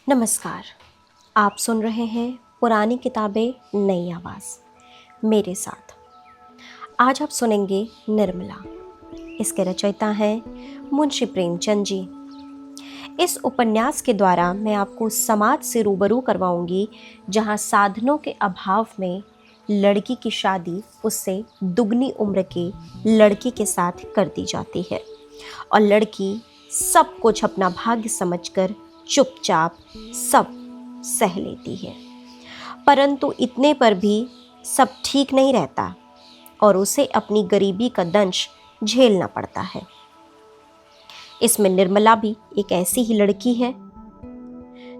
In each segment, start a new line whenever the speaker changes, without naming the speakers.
नमस्कार। आप सुन रहे हैं पुरानी किताबें नई आवाज़ मेरे साथ। आज आप सुनेंगे निर्मला। इसके रचयिता हैं मुंशी प्रेमचंद जी। इस उपन्यास के द्वारा मैं आपको समाज से रूबरू करवाऊंगी जहां साधनों के अभाव में लड़की की शादी उससे दुगनी उम्र के लड़के के साथ कर दी जाती है और लड़की सब कुछ अपना भाग्य समझकर चुपचाप सब सह लेती है। परंतु इतने पर भी सब ठीक नहीं रहता और उसे अपनी गरीबी का दंश झेलना पड़ता है। इसमें निर्मला भी एक ऐसी ही लड़की है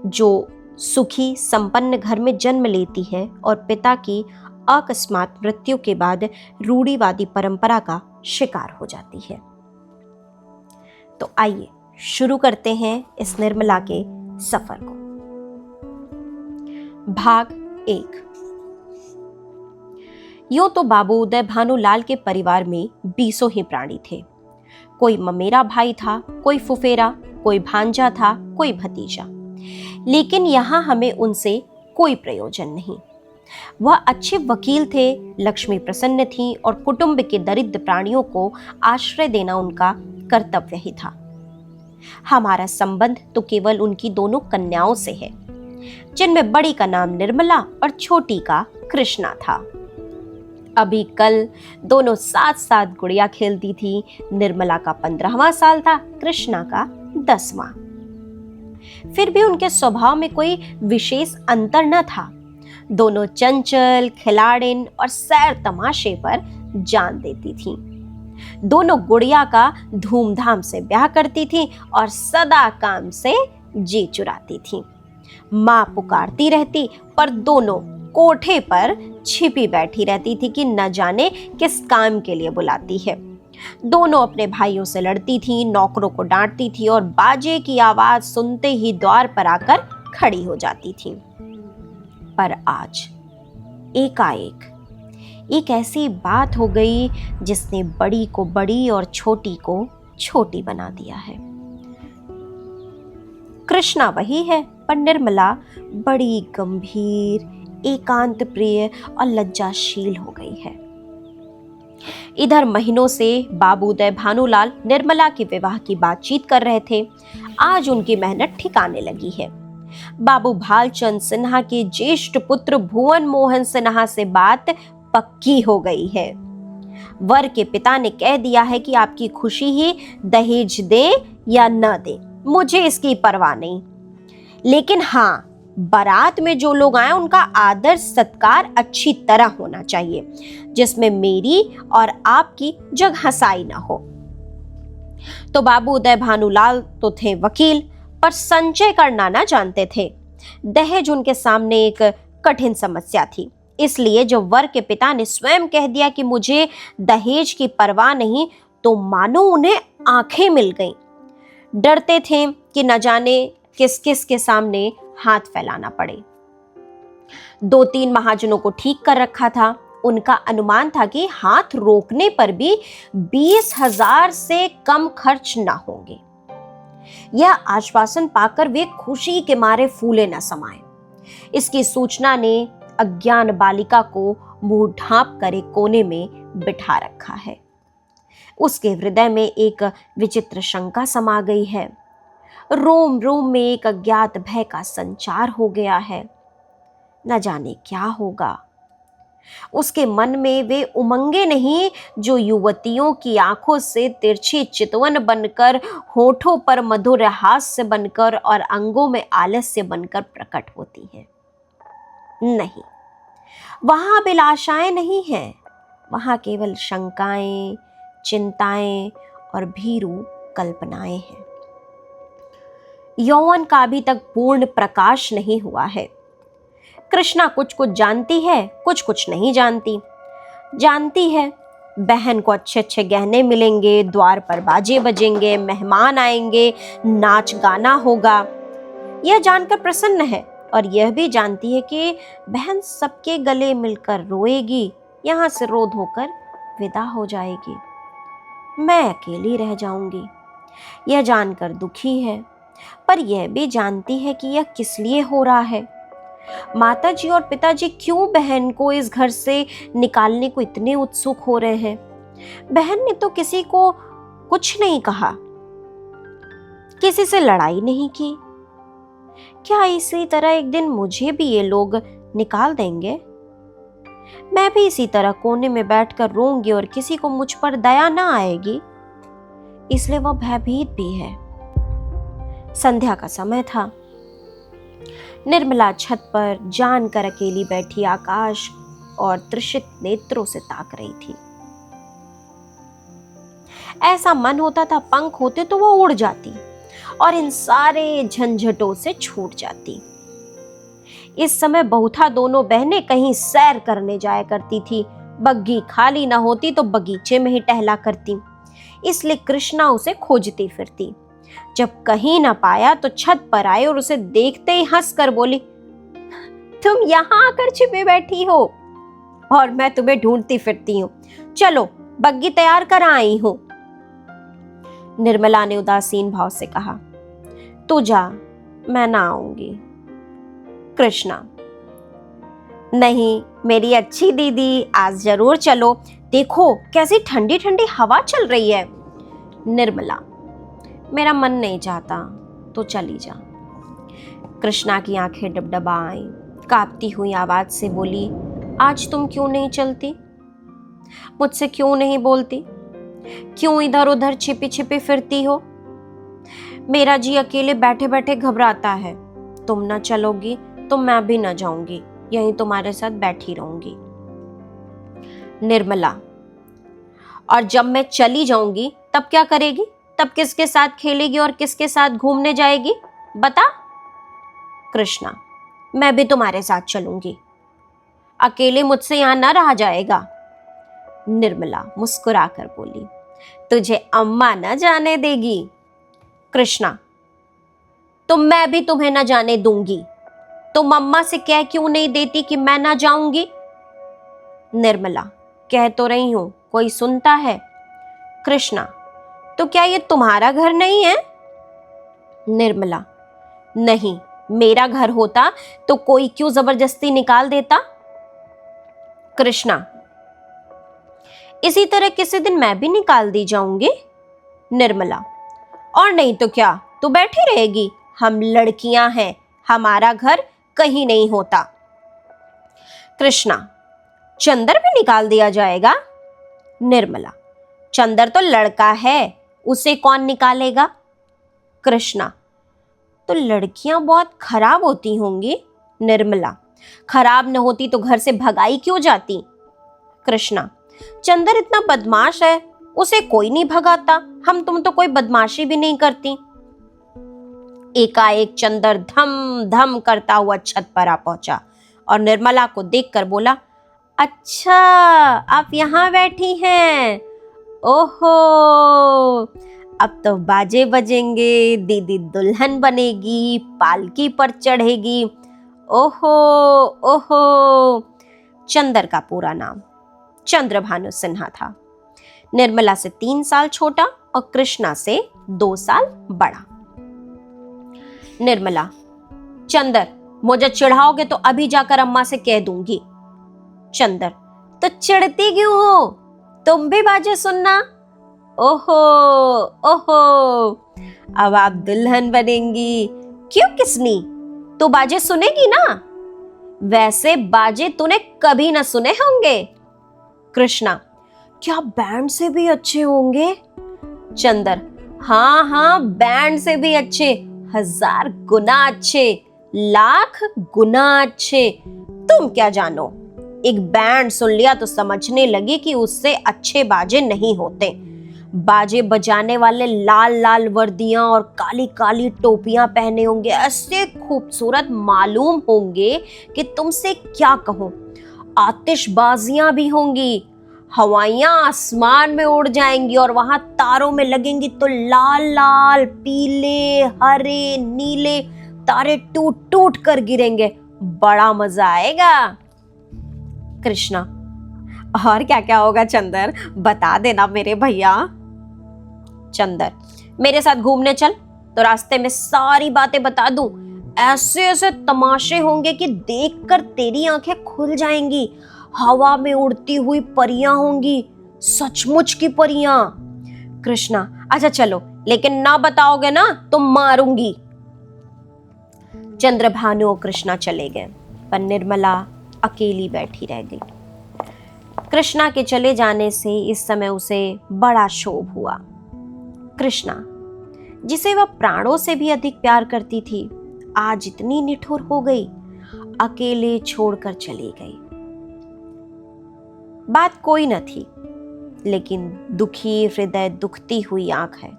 जो सुखी संपन्न घर में जन्म लेती है और पिता की अकस्मात मृत्यु के बाद रूढ़िवादी परंपरा का शिकार हो जाती है। तो आइए शुरू करते हैं इस निर्मला के सफर को। भाग 1। यूं तो बाबू उदय भानुलाल के परिवार में 20 ही प्राणी थे। कोई ममेरा भाई था, कोई फुफेरा, कोई भांजा था, कोई भतीजा। लेकिन यहां हमें उनसे कोई प्रयोजन नहीं। वह अच्छे वकील थे, लक्ष्मी प्रसन्न थी और कुटुंब के दरिद्र प्राणियों को आश्रय देना उनका कर्तव्य ही था। हमारा संबंध तो केवल उनकी दोनों कन्याओं से है, जिनमें बड़ी का नाम निर्मला और छोटी का कृष्णा था। अभी कल दोनों साथ साथ गुड़िया खेलती थी। निर्मला का 15वां साल था, कृष्णा का 10वां। फिर भी उनके स्वभाव में कोई विशेष अंतर न था। दोनों चंचल, खिलाड़िन और सैर तमाशे पर जान देती थीं। दोनों गुड़िया का धूमधाम से ब्याह करती थी और सदा काम से जी चुराती थी। माँ पुकारती रहती पर दोनों कोठे पर छिपी बैठी रहती थी कि न जाने किस काम के लिए बुलाती है। दोनों अपने भाइयों से लड़ती थी, नौकरों को डांटती थी और बाजे की आवाज सुनते ही द्वार पर आकर खड़ी हो जाती थी। पर आज एकाएक एक ऐसी बात हो गई जिसने बड़ी को बड़ी और छोटी को छोटी बना दिया है। कृष्णा वही है, पर निर्मला बड़ी गंभीर, एकांत प्रिय और लज्जाशील हो गई है। इधर महीनों से बाबू उदय भानुलाल निर्मला के विवाह की बातचीत कर रहे थे। आज उनकी मेहनत ठिकाने लगी है। बाबू भालचंद सिन्हा के ज्येष्ठ पुत्र भुवन मोहन सिन्हा से बात पक्की हो गई है। वर के पिता ने कह दिया है कि आपकी खुशी ही दहेज दे या न दे, मुझे इसकी परवाह नहीं। लेकिन हाँ, बारात में जो लोग आए उनका आदर सत्कार अच्छी तरह होना चाहिए, जिसमें मेरी और आपकी जग हंसाई ना हो। तो बाबू उदय भानुलाल तो थे वकील, पर संचय करना ना जानते थे। दहेज उनके सामने एक कठिन समस्या थी। इसलिए जब वर के पिता ने स्वयं कह दिया कि मुझे दहेज की परवाह नहीं, तो मानो उन्हें आंखें मिल गईं। डरते थे कि न जाने किस किस के सामने हाथ फैलाना पड़े। 2-3 महाजनों को ठीक कर रखा था। उनका अनुमान था कि हाथ रोकने पर भी 20,000 से कम खर्च न होंगे। यह आश्वासन पाकर वे खुशी के मारे फूले न समाये। इसकी सूचना ने अज्ञान बालिका को मुंह ढांप कर एक कोने में बिठा रखा है। उसके हृदय में एक विचित्र शंका समा गई है। रोम रोम में एक अज्ञात भय का संचार हो गया है। न जाने क्या होगा। उसके मन में वे उमंगे नहीं जो युवतियों की आंखों से तिरछी चितवन बनकर, होठों पर मधुर हास्य बनकर और अंगों में आलस्य बनकर प्रकट होती हैं। नहीं, वहां अभिलाषाएं नहीं हैं, वहां केवल शंकाएं, चिंताएं और भीरू कल्पनाएं हैं। यौवन का अभी तक पूर्ण प्रकाश नहीं हुआ है। कृष्णा कुछ कुछ जानती है, कुछ कुछ नहीं जानती। जानती है बहन को अच्छे अच्छे गहने मिलेंगे, द्वार पर बाजे बजेंगे, मेहमान आएंगे, नाच गाना होगा। यह जानकर प्रसन्न है और यह भी जानती है कि बहन सबके गले मिलकर रोएगी, यहाँ से रो धोकर विदा हो जाएगी। मैं अकेली रह जाऊंगी। यह जानकर दुखी है। पर यह भी जानती है कि यह किस लिए हो रहा है। माताजी और पिताजी क्यों बहन को इस घर से निकालने को इतने उत्सुक हो रहे हैं? बहन ने तो किसी को कुछ नहीं कहा, किसी से लड़ाई नहीं की। क्या इसी तरह एक दिन मुझे भी ये लोग निकाल देंगे? मैं भी इसी तरह कोने में बैठकर रोऊंगी और किसी को मुझ पर दया ना आएगी। इसलिए वह भयभीत भी है। संध्या का समय था। निर्मला छत पर जानकर अकेली बैठी आकाश और त्रिषित नेत्रों से ताक रही थी। ऐसा मन होता था पंख होते तो वो उड़ जाती और इन सारे झंझटों से छूट जाती। इस समय बहुधा दोनों बहनें कहीं सैर करने जाया करती थी। बग्गी खाली न होती तो बगीचे में ही टहला करती, इसलिए कृष्णा उसे खोजती फिरती। जब कहीं न पाया तो छत पर आए और उसे देखते ही हंसकर बोली, तुम यहाँ आकर छिपे बैठी हो और मैं तुम्हें ढूंढती फिरती हूँ। चलो बग्गी तैयार कर आई हूँ। निर्मला ने उदासीन भाव से कहा, तू जा, मैं ना आऊंगी। कृष्णा, नहीं मेरी अच्छी दीदी, आज जरूर चलो, देखो कैसी ठंडी ठंडी हवा चल रही है। निर्मला, मेरा मन नहीं चाहता, तो चली जा। कृष्णा की आंखें डबडबा आईं, कांपती हुई आवाज से बोली, आज तुम क्यों नहीं चलती? मुझसे क्यों नहीं बोलती? क्यों इधर उधर छिपी छिपी फिरती हो? मेरा जी अकेले बैठे बैठे घबराता है। तुम ना चलोगी तो मैं भी ना जाऊंगी, यहीं तुम्हारे साथ बैठी रहूंगी। निर्मला, और जब मैं चली जाऊंगी तब क्या करेगी? तब किसके साथ खेलेगी और किसके साथ घूमने जाएगी? बता। कृष्णा, मैं भी तुम्हारे साथ चलूंगी, अकेले मुझसे यहां ना रहा जाएगा। निर्मला मुस्कुराकर बोली, तुझे अम्मा न जाने देगी। कृष्णा, तो मैं भी तुम्हें न जाने दूंगी। तुम अम्मा से कह क्यों नहीं देती कि मैं ना जाऊंगी? निर्मला, कह तो रही हूं, कोई सुनता है? कृष्णा, तो क्या ये तुम्हारा घर नहीं है? निर्मला, नहीं, मेरा घर होता तो कोई क्यों जबरदस्ती निकाल देता? कृष्णा, इसी तरह किसी दिन मैं भी निकाल दी जाऊंगी। निर्मला, और नहीं तो क्या, तू बैठी रहेगी? हम लड़कियां हैं, हमारा घर कहीं नहीं होता। कृष्णा, चंदर भी निकाल दिया जाएगा? निर्मला, चंदर तो लड़का है, उसे कौन निकालेगा? कृष्णा, तो लड़कियां बहुत खराब होती होंगी। निर्मला, खराब न होती तो घर से भगाई क्यों जाती? कृष्णा, चंदर इतना बदमाश है, उसे कोई नहीं भगाता। हम तुम तो कोई बदमाशी भी नहीं करती। एकाएक चंदर धम धम करता हुआ छत पर आ पहुंचा और निर्मला को देखकर बोला, अच्छा आप यहाँ बैठी हैं? ओहो, अब तो बाजे बजेंगे, दीदी दुल्हन बनेगी, पालकी पर चढ़ेगी। ओहो ओहो। चंदर का पूरा नाम चंद्रभानु सिन्हा था। निर्मला से 3 साल छोटा और कृष्णा से 2 साल बड़ा। निर्मला, चंदर, मुझे चिढ़ाओगे तो अभी जाकर अम्मा से कह दूंगी। चंदर, तो चिढ़ती क्यों हो? तुम भी बाजे सुनना। ओहो ओहो, अब आप दुल्हन बनेंगी। क्यों किसनी? तू बाजे सुनेगी ना? वैसे बाजे तूने कभी ना सुने होंगे। कृष्णा, क्या बैंड से भी अच्छे होंगे? चंदर, हाँ हाँ, बैंड से भी अच्छे, 1000 गुना अच्छे, लाख गुना अच्छे। तुम क्या जानो, एक बैंड सुन लिया तो समझने लगी कि उससे अच्छे बाजे नहीं होते। बाजे बजाने वाले लाल लाल वर्दियां और काली काली टोपियां पहने होंगे, ऐसे खूबसूरत मालूम होंगे कि तुमसे क्या कहूं। आतिशबाजियां भी होंगी, हवाइयां आसमान में उड़ जाएंगी और वहां तारों में लगेंगी तो लाल लाल पीले हरे नीले तारे टूट टूट कर गिरेंगे। बड़ा मजा आएगा। कृष्णा, और क्या क्या होगा चंदर, बता देना मेरे भैया। चंदर, मेरे साथ घूमने चल, तो रास्ते में सारी बातें बता दूं। ऐसे ऐसे तमाशे होंगे कि देखकर तेरी आंखें खुल जाएंगी। हवा में उड़ती हुई परियां होंगी, सचमुच की परियां। कृष्णा, अच्छा चलो, लेकिन ना बताओगे ना तो मारूंगी। चंद्रभानु और कृष्णा चले गए, पर निर्मला अकेली बैठी रह गई। कृष्णा के चले जाने से इस समय उसे बड़ा क्षोभ हुआ। कृष्णा, जिसे वह प्राणों से भी अधिक प्यार करती थी, आज इतनी निठुर हो गई, अकेले छोड़कर चली गई। बात कोई न थी, लेकिन दुखी हृदय, दुखती हुई आंख है,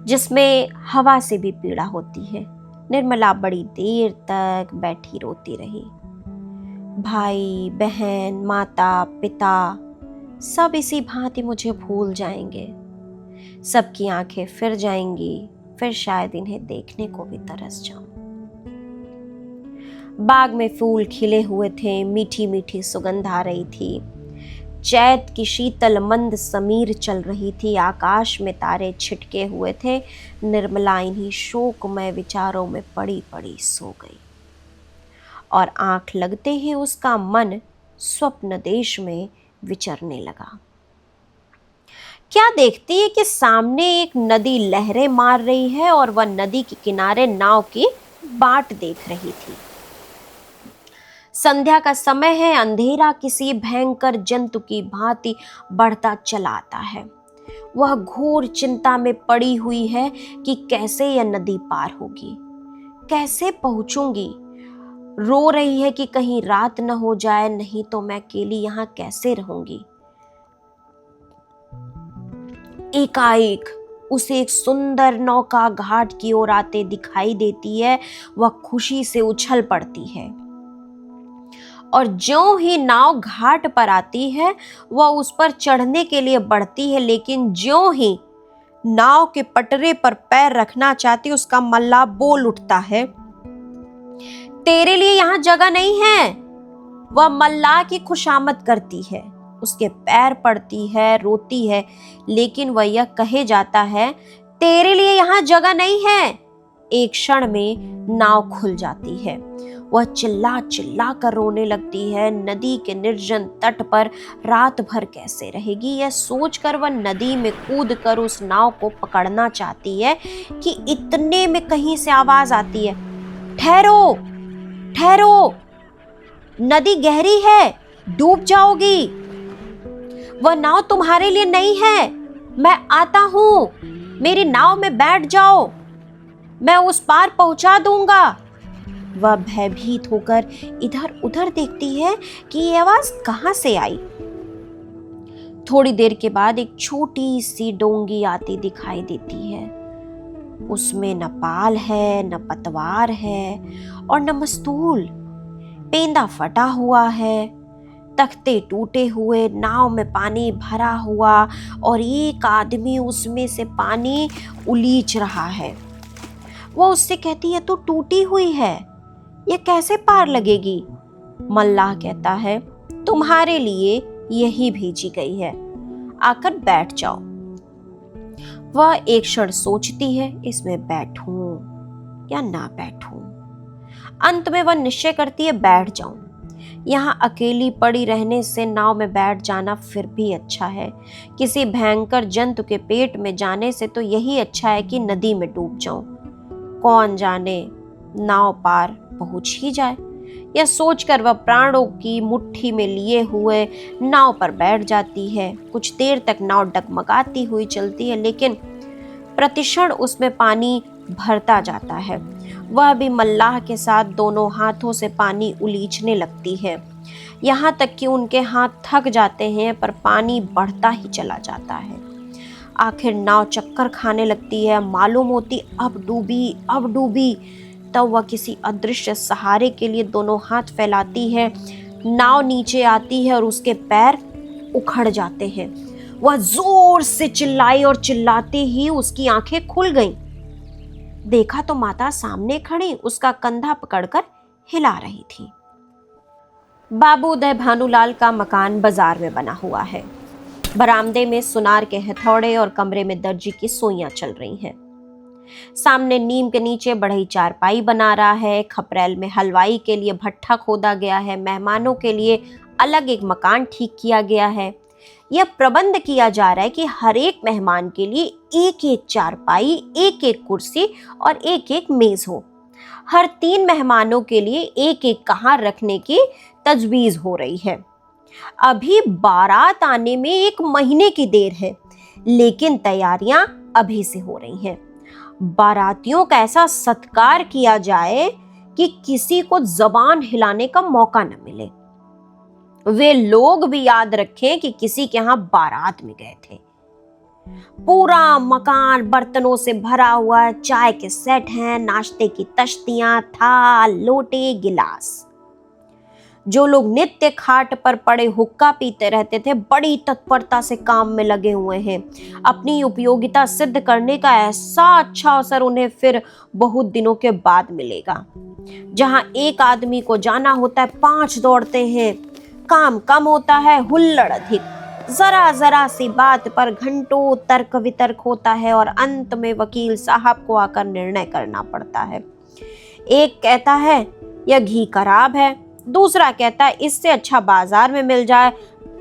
जिसमें हवा से भी पीड़ा होती है। निर्मला बड़ी देर तक बैठी रोती रही। भाई बहन, माता पिता सब इसी भांति मुझे भूल जाएंगे। सबकी आंखें फिर जाएंगी, फिर शायद इन्हें देखने को भी तरस जाऊं। बाग में फूल खिले हुए थे, मीठी मीठी सुगंध आ रही थी। चैत की शीतल मंद समीर चल रही थी, आकाश में तारे छिटके हुए थे। निर्मला इन्हीं शोकमय विचारों में पड़ी पड़ी सो गई, और आंख लगते ही उसका मन स्वप्न देश में विचरने लगा। क्या देखती है कि सामने एक नदी लहरें मार रही है, और वह नदी के किनारे नाव की बाट देख रही थी। संध्या का समय है, अंधेरा किसी भयंकर जंतु की भांति बढ़ता चला आता है। वह घोर चिंता में पड़ी हुई है कि कैसे यह नदी पार होगी, कैसे पहुंचूंगी। रो रही है कि कहीं रात न हो जाए, नहीं तो मैं अकेली यहां कैसे रहूंगी। एकाएक उसे एक सुंदर नौका घाट की ओर आते दिखाई देती है। वह खुशी से उछल पड़ती है, और ज्यों ही नाव घाट पर आती है, वह उस पर चढ़ने के लिए बढ़ती है, लेकिन ज्यों ही नाव के पटरे पर पैर रखना चाहती, उसका मल्लाह बोल उठता है, तेरे लिए यहां जगह नहीं है। वह मल्लाह की खुशामद करती है, उसके पैर पड़ती है, रोती है, लेकिन वह यह कहे जाता है, तेरे लिए यहां जगह नहीं है। एक क्षण में नाव खुल जाती है। वह चिल्ला चिल्ला कर रोने लगती है। नदी के निर्जन तट पर रात भर कैसे रहेगी, यह सोचकर वह नदी में कूदकर उस नाव को पकड़ना चाहती है कि इतने में कहीं से आवाज आती है, ठहरो ठहरो, नदी गहरी है, डूब जाओगी। वह नाव तुम्हारे लिए नहीं है, मैं आता हूं, मेरी नाव में बैठ जाओ, मैं उस पार पहुंचा दूंगा। वह भयभीत होकर इधर उधर देखती है कि ये आवाज कहां से आई। थोड़ी देर के बाद एक छोटी सी डोंगी आती दिखाई देती है। उसमें न पाल है, न पतवार है, और न मस्तूल। पेंदा फटा हुआ है, तख्ते टूटे हुए, नाव में पानी भरा हुआ, और एक आदमी उसमें से पानी उलीच रहा है। वो उससे कहती है, तो टूटी हुई है, ये कैसे पार लगेगी। मल्लाह कहता है, तुम्हारे लिए यही भेजी गई है, आकर बैठ जाओ। वह एक क्षण सोचती है, इसमें बैठूं या ना बैठूं। अंत में वह निश्चय करती है, बैठ जाऊं। यहाँ अकेली पड़ी रहने से नाव में बैठ जाना फिर भी अच्छा है। किसी भयंकर जंतु के पेट में जाने से तो यही अच्छा है कि नदी में डूब जाऊं। कौन जाने नाव पार पहुंच ही जाए। यह सोचकर वह प्राणों की मुट्ठी में लिए हुए नाव पर बैठ जाती है। कुछ देर तक नाव डगमगाती हुई चलती है, लेकिन प्रतिक्षण उसमें पानी भरता जाता है। वह भी मल्लाह के साथ दोनों हाथों से पानी उलीचने लगती है, यहाँ तक कि उनके हाथ थक जाते हैं, पर पानी बढ़ता ही चला जाता है। आखिर नाव चक्कर खाने लगती है, मालूम होती अब डूबी अब डूबी। तब वह किसी अदृश्य सहारे के लिए दोनों हाथ फैलाती है। नाव नीचे आती है और उसके पैर उखड़ जाते हैं। वह जोर से चिल्लाई, और चिल्लाते ही उसकी आंखें खुल गईं। देखा तो माता सामने खड़ी उसका कंधा पकड़कर हिला रही थी। बाबू उदय भानुलाल का मकान बाजार में बना हुआ है। बरामदे में सुनार के हथौड़े और कमरे में दर्जी की सुइयां चल रही हैं। सामने नीम के नीचे बढ़ई चारपाई बना रहा है। खपरेल में हलवाई के लिए भट्ठा खोदा गया है। मेहमानों के लिए अलग एक मकान ठीक किया गया है। यह प्रबंध किया जा रहा है कि हर एक मेहमान के लिए एक एक चारपाई, एक एक कुर्सी और एक एक मेज हो। हर 3 मेहमानों के लिए एक एक कहार रखने की तजवीज हो रही है। अभी बारात आने में 1 महीने की देर है, लेकिन तैयारियां अभी से हो रही हैं। बारातियों का ऐसा सत्कार किया जाए कि किसी को जबान हिलाने का मौका न मिले। वे लोग भी याद रखें कि किसी के यहाँ बारात में गए थे। पूरा मकान बर्तनों से भरा हुआ है। चाय के सेट हैं, नाश्ते की तश्तियां, थाल, लोटे, गिलास। जो लोग नित्य खाट पर पड़े हुक्का पीते रहते थे, बड़ी तत्परता से काम में लगे हुए हैं। अपनी उपयोगिता सिद्ध करने का ऐसा अच्छा अवसर उन्हें फिर बहुत दिनों के बाद मिलेगा। जहां एक आदमी को जाना होता है, 5 दौड़ते हैं। काम कम होता है, हुल्लड़ अधिक। जरा जरा सी बात पर घंटों तर्क वितर्क होता है और अंत में वकील साहब को आकर निर्णय करना पड़ता है। एक कहता है यह घी खराब है, दूसरा कहता है इससे अच्छा बाजार में मिल जाए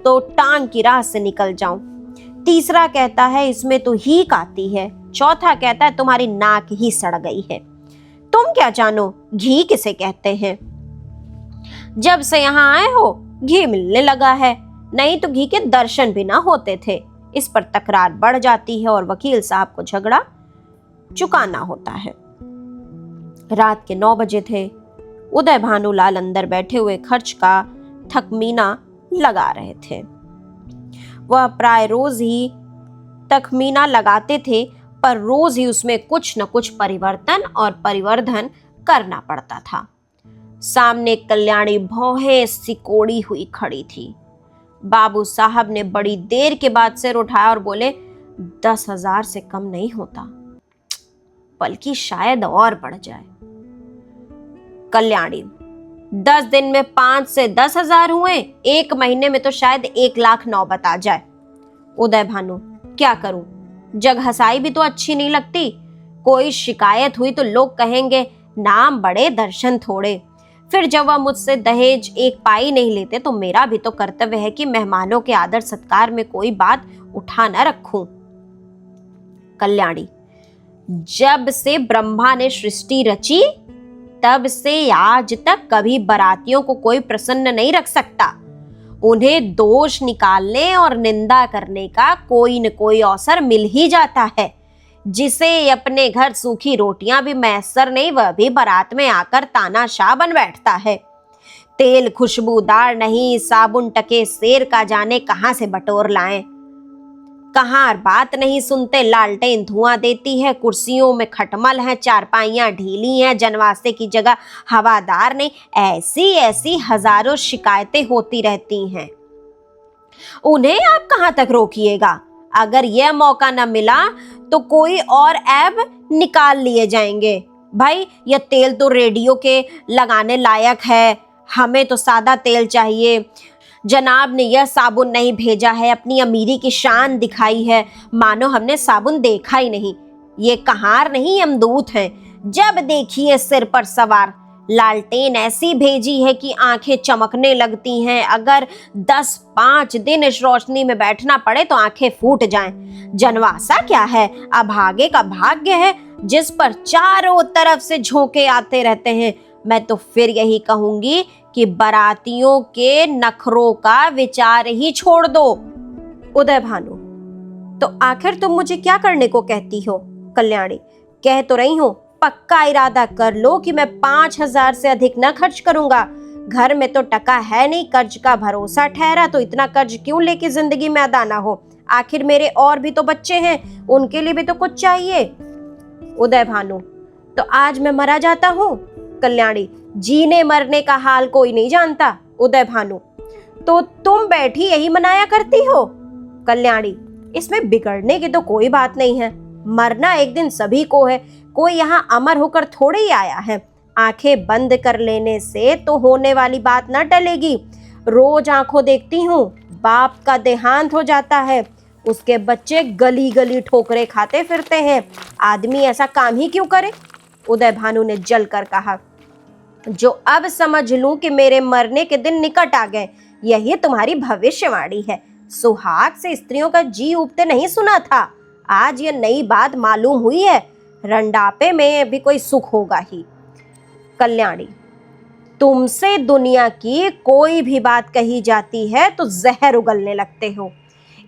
तो टांग की राह से निकल जाऊं, तीसरा कहता है इसमें तो हीक आती है, चौथा कहता है तुम्हारी नाक ही सड़ गई है। तुम क्या जानो घी किसे कहते हैं? जब से यहाँ आए हो घी मिलने लगा है, नहीं तो घी के दर्शन भी ना होते थे। इस पर तकरार बढ़ जाती है और वकील साहब को झगड़ा चुकाना होता है। रात के 9 बजे थे। उदय भानुलाल अंदर बैठे हुए खर्च का तखमीना लगा रहे थे। वह प्राय रोज ही तखमीना लगाते थे, पर रोज ही उसमें कुछ न कुछ परिवर्तन और परिवर्धन करना पड़ता था। सामने कल्याणी भौहें सिकोड़ी हुई खड़ी थी। बाबू साहब ने बड़ी देर के बाद सिर उठाया और बोले 10,000 से कम नहीं होता, बल्कि शायद और बढ़ जाए। कल्याणी 10 दिन में 5 से 10,000 हुए, 1 महीने में तो शायद 1,09,000 बता जाए। उदय भानु क्या करूं, जग हंसाई भी तो अच्छी नहीं लगती। कोई शिकायत हुई तो लोग कहेंगे नाम बड़े दर्शन थोड़े। फिर जब वह मुझसे दहेज 1 पाई नहीं लेते तो मेरा भी तो कर्तव्य है कि मेहमानों के आदर सत्कार में कोई बात उठा न रखूं। कल्याणी जब से ब्रह्मा ने सृष्टि रची तब से आज तक कभी बरातियों को कोई प्रसन्न नहीं रख सकता। उन्हें दोष निकालने और निंदा करने का कोई न कोई अवसर मिल ही जाता है। जिसे अपने घर सूखी रोटियां भी मैसर नहीं, वह भी बारात में आकर तानाशाह बन बैठता है। तेल खुशबूदार नहीं, साबुन टके शेर का जाने कहां से बटोर लाएं। कहां बात नहीं सुनते, लालटेन धुआं देती है, कुर्सियों में खटमल है, चारपाइयां ढीली हैं, जनवासे की जगह हवादार नहीं। ऐसी ऐसी हजारों शिकायतें होती रहती हैं। उन्हें आप कहां तक रोकिएगा? अगर यह मौका न मिला तो कोई और ऐब निकाल लिए जाएंगे। भाई यह तेल तो रेडियो के लगाने लायक है, हमें तो सादा तेल चाहिए। जनाब ने यह साबुन नहीं भेजा है, अपनी अमीरी की शान दिखाई है, मानो हमने साबुन देखा ही नहीं। ये कहार नहीं यमदूत हैं, जब देखिए सिर पर सवार। लालटेन ऐसी भेजी है कि आंखें चमकने लगती हैं। अगर 10-5 दिन इस रोशनी में बैठना पड़े तो आंखें फूट जाएं। जनवासा क्या है, अभागे का भाग्य है जिस पर चारों तरफ से झोंके आते रहते हैं। मैं तो फिर यही कहूंगी कि बारातियों के नखरों का विचार ही छोड़ दो। उदय भानु तो आखिर तुम मुझे क्या करने को कहती हो? कल्याणी कह तो रही हूं, पक्का इरादा कर लो कि मैं 5,000 से अधिक न खर्च करूंगा। घर में तो टका है नहीं, कर्ज का भरोसा ठहरा, तो इतना कर्ज क्यों लेके जिंदगी में अदा ना हो? आखिर मेरे और भी तो बच्चे हैं, उनके लिए भी तो कुछ चाहिए। उदय भानु तो आज मैं मरा जाता हूँ। कल्याणी जीने मरने का हाल कोई नहीं जानता। उदय भानु तो तुम बैठी यही मनाया करती हो। कल्याणी इसमें बिगड़ने की तो कोई बात नहीं है, मरना एक दिन सभी को है, कोई यहाँ अमर होकर थोड़े ही आया है। आंखें बंद कर लेने से तो होने वाली बात न टलेगी। रोज आंखों देखती हूँ, बाप का देहांत हो जाता है, उसके बच्चे गली गली ठोकरे खाते फिरते हैं। आदमी ऐसा काम ही क्यों करे? उदय भानु ने जलकर कहा। जो अब समझ लूं कि मेरे मरने के दिन निकट आ गए, यही तुम्हारी भविष्यवाणी है। सुहाग से स्त्रियों का जी उबते नहीं सुना था, आज ये नई बात मालूम हुई है। रंडापे में भी कोई सुख होगा ही। कल्याणी, तुमसे दुनिया की कोई भी बात कही जाती है तो जहर उगलने लगते हो,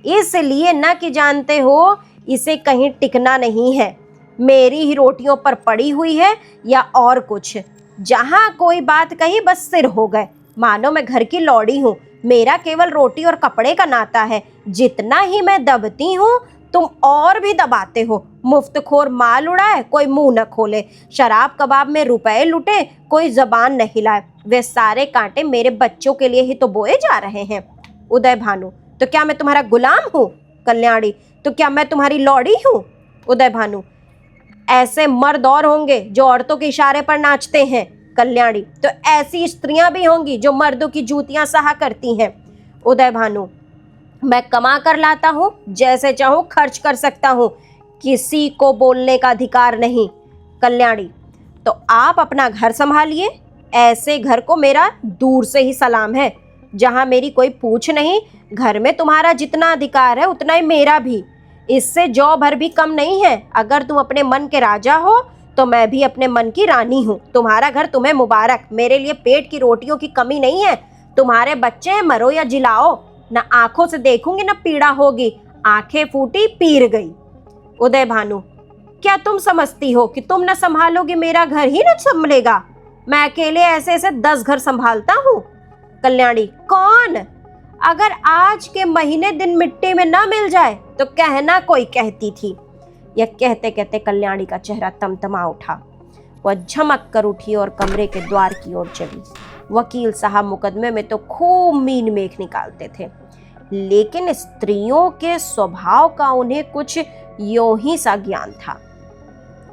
इसलिए न कि जानते हो इसे कहीं टिकना नहीं है। मेरी ही रोटियों पर पड़ी हुई है या और कुछ। जहां कोई बात कही बस सिर हो गए, मानो मैं घर की लौड़ी हूं। मेरा केवल रोटी और कपड़े का नाता है। जितना ही मैं दबती हूं तुम और भी दबाते हो। मुफ्तखोर माल उड़ाए कोई मुंह न खोले, शराब कबाब में रुपए लुटे कोई जबान न हिलाए। वे सारे कांटे मेरे बच्चों के लिए ही तो बोए जा रहे हैं। उदय भानु, तो क्या मैं तुम्हारा गुलाम हूँ? कल्याणी, तो क्या मैं तुम्हारी लौड़ी हूँ? उदय भानु, ऐसे मर्द और होंगे जो औरतों के इशारे पर नाचते हैं। कल्याणी, तो ऐसी स्त्रियां भी होंगी जो मर्दों की जूतियां सहा करती हैं। उदय भानु, मैं कमा कर लाता हूं, जैसे चाहूं खर्च कर सकता हूं, किसी को बोलने का अधिकार नहीं। कल्याणी, तो आप अपना घर संभालिए। ऐसे घर को मेरा दूर से ही सलाम है, जहां मेरी कोई पूछ नहीं। घर में तुम्हारा जितना अधिकार है उतना ही मेरा भी, इससे जौ भर भी कम नहीं है। अगर तुम अपने मन के राजा हो तो मैं भी अपने मन की रानी हूँ। तुम्हारा घर तुम्हें मुबारक, मेरे लिए पेट की रोटियों की कमी नहीं है। तुम्हारे बच्चे मरो या जिलाओ, न आंखों से देखूंगी न पीड़ा होगी। आंखें फूटी पीर गई। उदय भानु, क्या तुम समझती हो कि तुम न संभालोगी मेरा घर ही न संभलेगा? मैं अकेले ऐसे ऐसे 10 घर संभालता हूँ। कल्याणी, कौन? अगर आज के महीने दिन मिट्टी में न मिल जाए तो कहना कोई कहती थी। यह कहते कहते कल्याणी का चेहरा तमतमा उठा। वह झमक कर उठी और कमरे के द्वार की ओर चली। वकील साहब मुकदमे में तो खूब मीन मेख निकालते थे, लेकिन स्त्रियों के स्वभाव का उन्हें कुछ यों ही सा ज्ञान था।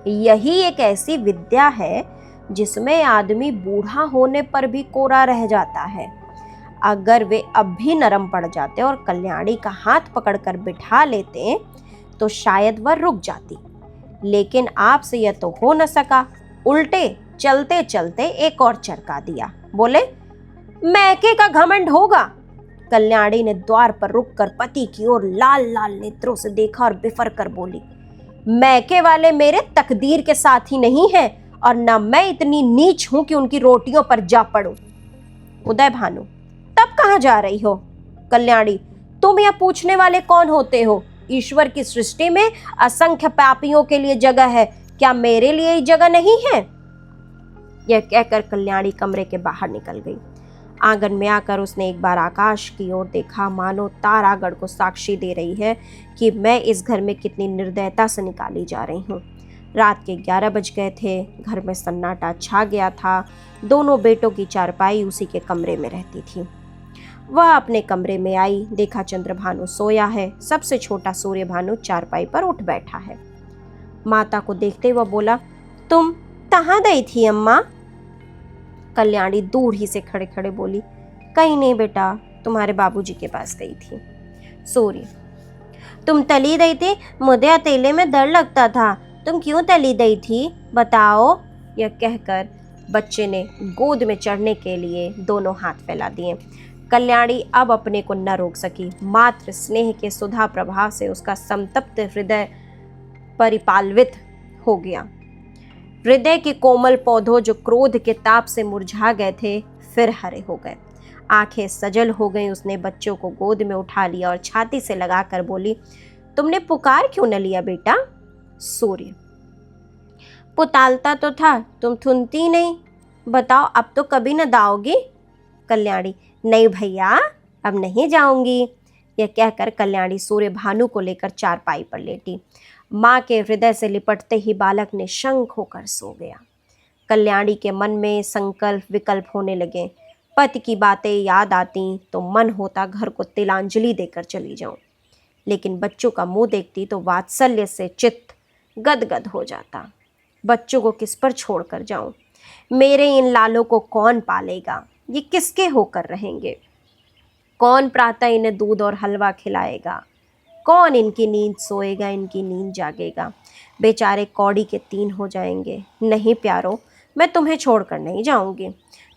यही एक ऐसी विद्या है जिसमें आदमी बूढ़ा होने पर भी कोरा रह जाता है। अगर वे अब भी नरम पड़ जाते और कल्याणी का हाथ पकड़कर बिठा लेते तो शायद वह रुक जाती, लेकिन आपसे यह तो हो न सका। उल्टे चलते चलते एक और चरका दिया। बोले, मैके का घमंड होगा। कल्याणी ने द्वार पर रुककर पति की ओर लाल लाल नेत्रों से देखा और बिफर कर बोली, मैके वाले मेरे तकदीर के साथ ही नहीं है, और न मैं इतनी नीच हूं कि उनकी रोटियों पर जा पड़ूं। उदय भानु, तब कहां जा रही हो? कल्याणी, तुम यह पूछने वाले कौन होते हो? ईश्वर की सृष्टि में असंख्य पापियों के लिए जगह है, क्या मेरे लिए ही जगह नहीं है? यह कहकर कल्याणी कमरे के बाहर निकल गई। आंगन में आकर उसने एक बार आकाश की ओर देखा, मानो तारागढ़ को साक्षी दे रही है कि मैं इस घर में कितनी निर्दयता से निकाली जा रही हूँ। रात के 11 बज गए थे। घर में सन्नाटा छा गया था। दोनों बेटों की चारपाई उसी के कमरे में रहती थी। वह अपने कमरे में आई, देखा चंद्रभानु सोया है। सबसे छोटा सूर्यभानु चारपाई पर उठ बैठा है। माता को देखते वह बोला, तुम कहाँ गई थी अम्मा? कल्याणी दूर ही से खड़े खड़े बोली, कहीं नहीं बेटा, तुम्हारे बाबूजी के पास गई थी। सूर्य, तुम तली गई थी? मुझे अकेले में डर लगता था, तुम क्यों तली गई थी, बताओ। यह कहकर बच्चे ने गोद में चढ़ने के लिए दोनों हाथ फैला दिए। कल्याणी अब अपने को न रोक सकी। मात्र स्नेह के सुधा प्रभाव से उसका संतप्त हृदय परिपालवित हो गया। हृदय के कोमल पौधों जो क्रोध के ताप से मुरझा गए थे फिर हरे हो गए। आंखें सजल हो गई। उसने बच्चों को गोद में उठा लिया और छाती से लगाकर बोली, तुमने पुकार क्यों न लिया बेटा? सूर्य, पुतालता तो था, तुम सुनती नहीं। बताओ, अब तो कभी न दाओगी? कल्याणी, नहीं भैया, अब नहीं जाऊंगी। यह कहकर कल्याणी सूर्यभानु को लेकर चारपाई पर लेटी। माँ के हृदय से लिपटते ही बालक ने शंख होकर सो गया। कल्याणी के मन में संकल्प विकल्प होने लगे। पति की बातें याद आती तो मन होता घर को तिलांजलि देकर चली जाऊं, लेकिन बच्चों का मुंह देखती तो वात्सल्य से चित्त गदगद हो जाता। बच्चों को किस पर छोड़कर जाऊं? मेरे इन लालों को कौन पालेगा? ये किसके होकर रहेंगे? कौन प्रातः इन्हें दूध और हलवा खिलाएगा? कौन इनकी नींद सोएगा, इनकी नींद जागेगा? बेचारे कौड़ी के 3 हो जाएंगे। नहीं प्यारो, मैं तुम्हें छोड़कर नहीं जाऊंगी।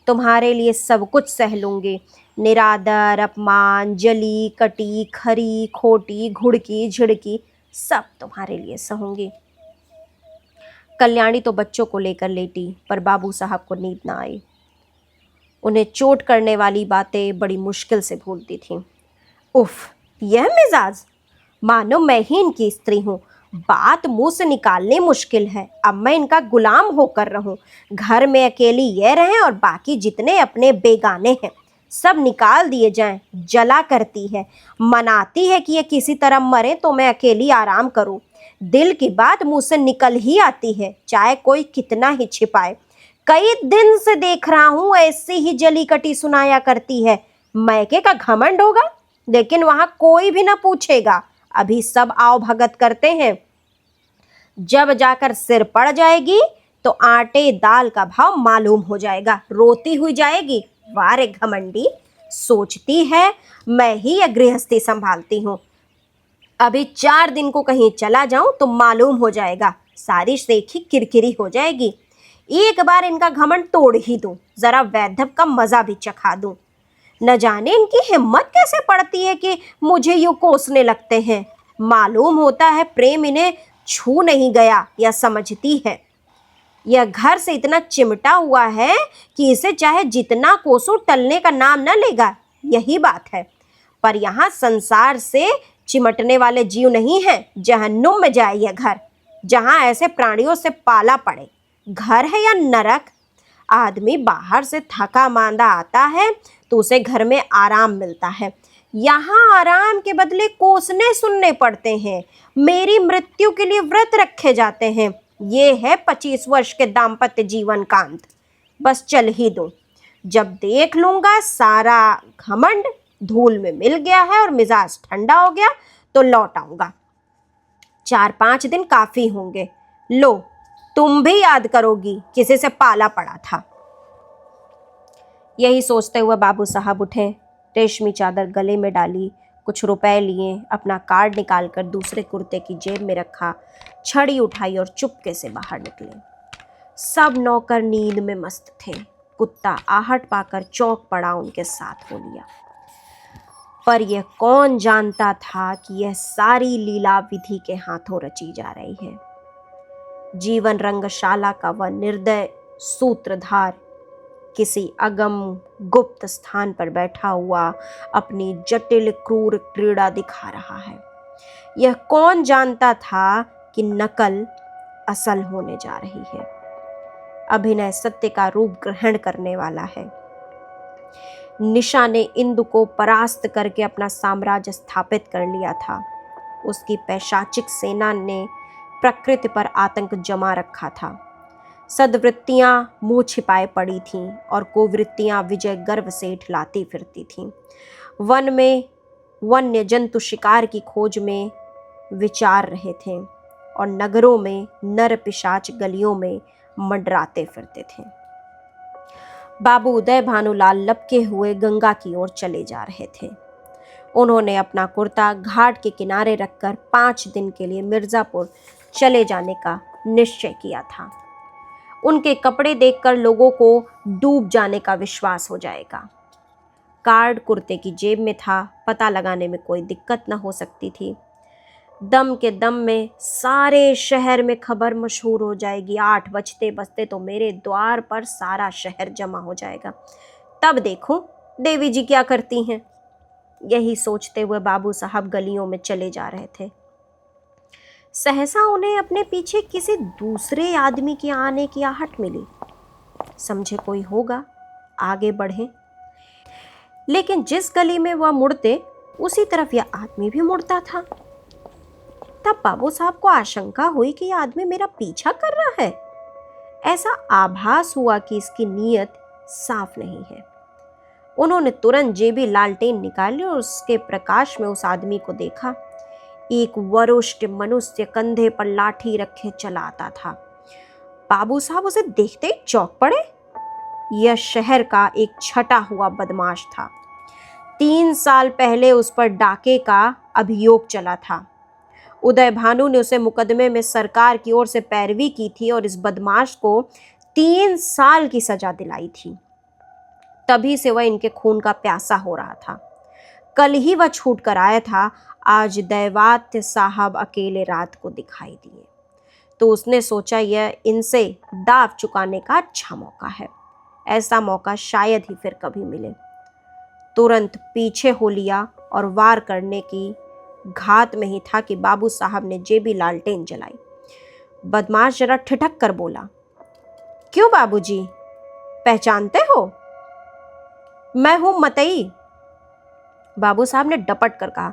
तुम्हारे लिए सब कुछ सह लूंगी। निरादर, अपमान, जली, कटी, खरी, खोटी, घुड़की, झिड़की, सब तुम्हारे लिए सहूंगी। कल्याणी तो बच्चों को लेकर लेटी, पर बाबू साहब को नींद ना आई। उन्हें चोट करने वाली बातें बड़ी मुश्किल से भूलती थीं। उफ, यह मिजाज! मानो मैं ही इनकी स्त्री हूँ। बात मुंह से निकालनी मुश्किल है। अब मैं इनका गुलाम होकर रहूं। घर में अकेली ये रहें और बाकी जितने अपने बेगाने हैं सब निकाल दिए जाएं। जला करती है, मनाती है कि ये किसी तरह मरे तो मैं अकेली आराम करूं। दिल की बात मुंह से निकल ही आती है, चाहे कोई कितना ही छिपाए। कई दिन से देख रहा हूं ऐसी ही जली कटी सुनाया करती है। मैके का घमंड होगा, लेकिन वहां कोई भी ना पूछेगा। अभी सब आओ भगत करते हैं। जब जाकर सिर पड़ जाएगी तो आटे दाल का भाव मालूम हो जाएगा। रोती हुई जाएगी। वारे घमंडी, सोचती है मैं ही यह गृहस्थी संभालती हूँ। अभी 4 दिन को कहीं चला जाऊं तो मालूम हो जाएगा। सारी सेखी किरकिरी हो जाएगी। एक बार इनका घमंड तोड़ ही दूं, जरा वैधव का मजा भी चखा दूं। न जाने इनकी हिम्मत कैसे पड़ती है कि मुझे यूं कोसने लगते हैं। मालूम होता है प्रेम इन्हें छू नहीं गया, या समझती है यह घर से इतना चिमटा हुआ है कि इसे चाहे जितना कोसो टलने का नाम न लेगा। यही बात है। पर यहाँ संसार से चिमटने वाले जीव नहीं हैं। जहन्नुम में जाए यह घर, जहाँ ऐसे प्राणियों से पाला पड़े। घर है या नरक? आदमी बाहर से थका मांदा आता है तो उसे घर में आराम मिलता है। यहाँ आराम के बदले कोसने सुनने पड़ते हैं। मेरी मृत्यु के लिए व्रत रखे जाते हैं। ये है 25 वर्ष के दाम्पत्य जीवन का अंत। बस चल ही दो। जब देख लूंगा सारा घमंड धूल में मिल गया है और मिजाज ठंडा हो गया तो लौट आऊंगा। 4-5 दिन काफी होंगे। लो, तुम भी याद करोगी किसी से पाला पड़ा था। यही सोचते हुए बाबू साहब उठे, रेशमी चादर गले में डाली, कुछ रुपए लिए, अपना कार्ड निकालकर दूसरे कुर्ते की जेब में रखा, छड़ी उठाई और चुपके से बाहर निकले। सब नौकर नींद में मस्त थे। कुत्ता आहट पाकर चौंक पड़ा, उनके साथ हो लिया। पर यह कौन जानता था कि यह सारी लीला विधि के हाथों रची जा रही है। जीवन रंगशाला का वह निर्दय सूत्रधार किसी अगम गुप्त स्थान पर बैठा हुआ अपनी जटिल क्रूर क्रीड़ा दिखा रहा है। यह कौन जानता था कि नकल असल होने जा रही है। अभिनय सत्य का रूप ग्रहण करने वाला है। निशा ने इंदु को परास्त करके अपना साम्राज्य स्थापित कर लिया था। उसकी पैशाचिक सेना ने प्रकृति पर आतंक जमा रखा था। सद्वृत्तियां मुंह छिपाए पड़ी थीं और कुवृत्तियां विजय गर्व से इठलाती फिरती थीं। वन में वन्य जंतु शिकार की खोज में विचार रहे थे और नगरों में नर पिशाच गलियों में मंडराते फिरते थे। बाबू उदय भानुलाल लपके हुए गंगा की ओर चले जा रहे थे। उन्होंने अपना कुर्ता घाट के किनारे रखकर 5 दिन के लिए मिर्जापुर चले जाने का निश्चय किया था। उनके कपड़े देखकर लोगों को डूब जाने का विश्वास हो जाएगा। कार्ड कुर्ते की जेब में था, पता लगाने में कोई दिक्कत न हो सकती थी। दम के दम में सारे शहर में खबर मशहूर हो जाएगी। 8 बजते बजते तो मेरे द्वार पर सारा शहर जमा हो जाएगा। तब देखो देवी जी क्या करती हैं। यही सोचते हुए बाबू साहब गलियों में चले जा रहे थे। सहसा उन्हें अपने पीछे किसी दूसरे आदमी के आने की आहट मिली। समझे कोई होगा, आगे बढ़े। लेकिन जिस गली में वह मुड़ते उसी तरफ यह आदमी भी मुड़ता था। तब बाबू साहब को आशंका हुई कि यह आदमी मेरा पीछा कर रहा है। ऐसा आभास हुआ कि इसकी नीयत साफ नहीं है। उन्होंने तुरंत जेबी लालटेन निकाली और उसके प्रकाश में उस आदमी को देखा। एक वरिष्ठ मनुष्य कंधे पर लाठी रखे चला आता था। बाबू साहब उसे देखते ही चौंक पड़े। यह शहर का एक छटा हुआ बदमाश था। 3 साल पहले उस पर डाके का अभियोग चला था। उदय भानु ने उसे मुकदमे में सरकार की ओर से पैरवी की थी और इस बदमाश को 3 साल की सजा दिलाई थी। तभी से वह इनके खून का प्यासा हो रहा था। कल ही वह छूट कर आया था, आज दैवात्य साहब अकेले रात को दिखाई दिए तो उसने सोचा यह इनसे दाव चुकाने का अच्छा मौका है। ऐसा मौका शायद ही फिर कभी मिले। तुरंत पीछे हो लिया और वार करने की घात में ही था कि बाबू साहब ने जेबी लालटेन जलाई। बदमाश जरा ठिठक कर बोला, क्यों बाबूजी, पहचानते हो? मैं हूं मतई। बाबू साहब ने डपट कर कहा,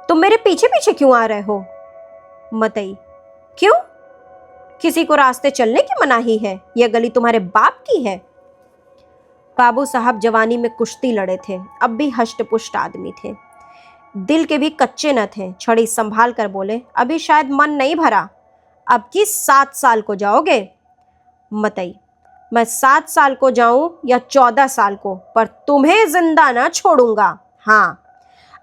तुम मेरे पीछे पीछे क्यों आ रहे हो? मतई, क्यों? किसी को रास्ते चलने की मनाही है? यह गली तुम्हारे बाप की है? बाबू साहब जवानी में कुश्ती लड़े थे, अब भी हष्ट-पुष्ट आदमी थे, दिल के भी कच्चे न थे। छड़ी संभाल कर बोले, अभी शायद मन नहीं भरा, अब की 7 साल को जाओगे? मतई, मैं 7 साल को जाऊं या 14 साल को, पर तुम्हें जिंदा ना छोड़ूंगा। हाँ,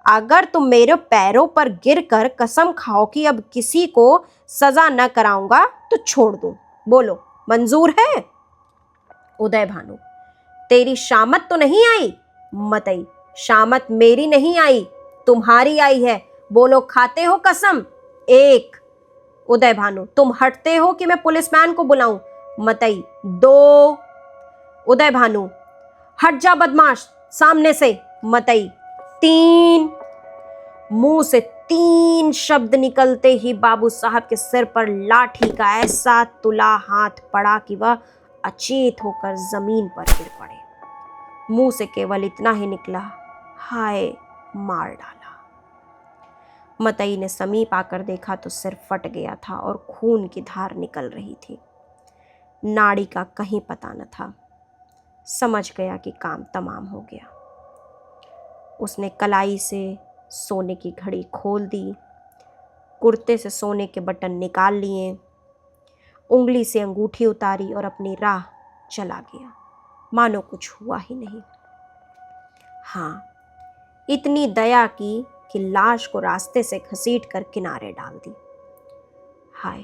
अगर तुम मेरे पैरों पर गिरकर कसम खाओ कि अब किसी को सजा न कराऊंगा तो छोड़ दूं। बोलो, मंजूर है? उदय भानु, तेरी शामत तो नहीं आई? मतई, शामत मेरी नहीं आई, तुम्हारी आई है। बोलो, खाते हो कसम? 1। उदय भानु, तुम हटते हो कि मैं पुलिसमैन को बुलाऊं? मतई, 2। उदय भानु, हट जा बदमाश सामने से। मतई, 3। मुंह से 3 शब्द निकलते ही बाबू साहब के सिर पर लाठी का ऐसा तुला हाथ पड़ा कि वह अचेत होकर जमीन पर गिर पड़े। मुंह से केवल इतना ही निकला, हाय, मार डाला। मतई ने समीप आकर देखा तो सिर फट गया था और खून की धार निकल रही थी। नाड़ी का कहीं पता न था। समझ गया कि काम तमाम हो गया। उसने कलाई से सोने की घड़ी खोल दी, कुर्ते से सोने के बटन निकाल लिए, उंगली से अंगूठी उतारी और अपनी राह चला गया, मानो कुछ हुआ ही नहीं। हाँ, इतनी दया की कि लाश को रास्ते से घसीट कर किनारे डाल दी। हाय,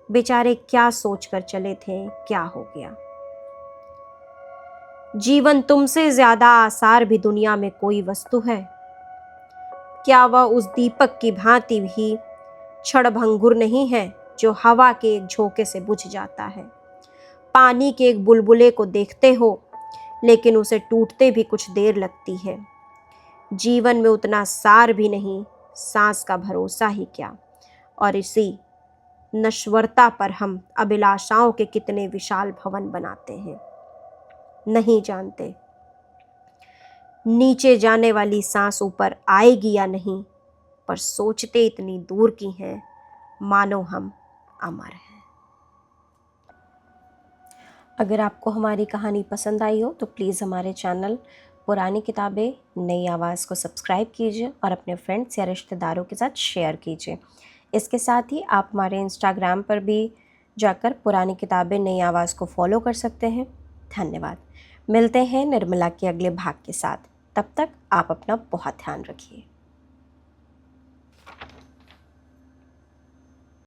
बेचारे क्या सोचकर चले थे, क्या हो गया। जीवन तुमसे ज्यादा आसार भी दुनिया में कोई वस्तु है? क्या वह उस दीपक की भांति भी क्षणभंगुर नहीं है जो हवा के एक झोंके से बुझ जाता है? पानी के एक बुलबुले को देखते हो, लेकिन उसे टूटते भी कुछ देर लगती है। जीवन में उतना सार भी नहीं, सांस का भरोसा ही क्या। और इसी नश्वरता पर हम अभिलाषाओं के कितने विशाल भवन बनाते हैं, नहीं जानते। नीचे जाने वाली सांस ऊपर आएगी या नहीं, पर सोचते इतनी दूर की हैं, मानो हम अमर हैं। अगर आपको हमारी कहानी पसंद आई हो तो प्लीज़ हमारे चैनल पुरानी किताबें नई आवाज़ को सब्सक्राइब कीजिए और अपने फ्रेंड्स या रिश्तेदारों के साथ शेयर कीजिए। इसके साथ ही आप हमारे इंस्टाग्राम पर भी जाकर पुरानी किताबें नई आवाज़ को फॉलो कर सकते हैं। धन्यवाद। मिलते हैं निर्मला के अगले भाग के साथ। तब तक आप अपना बहुत ध्यान रखिए।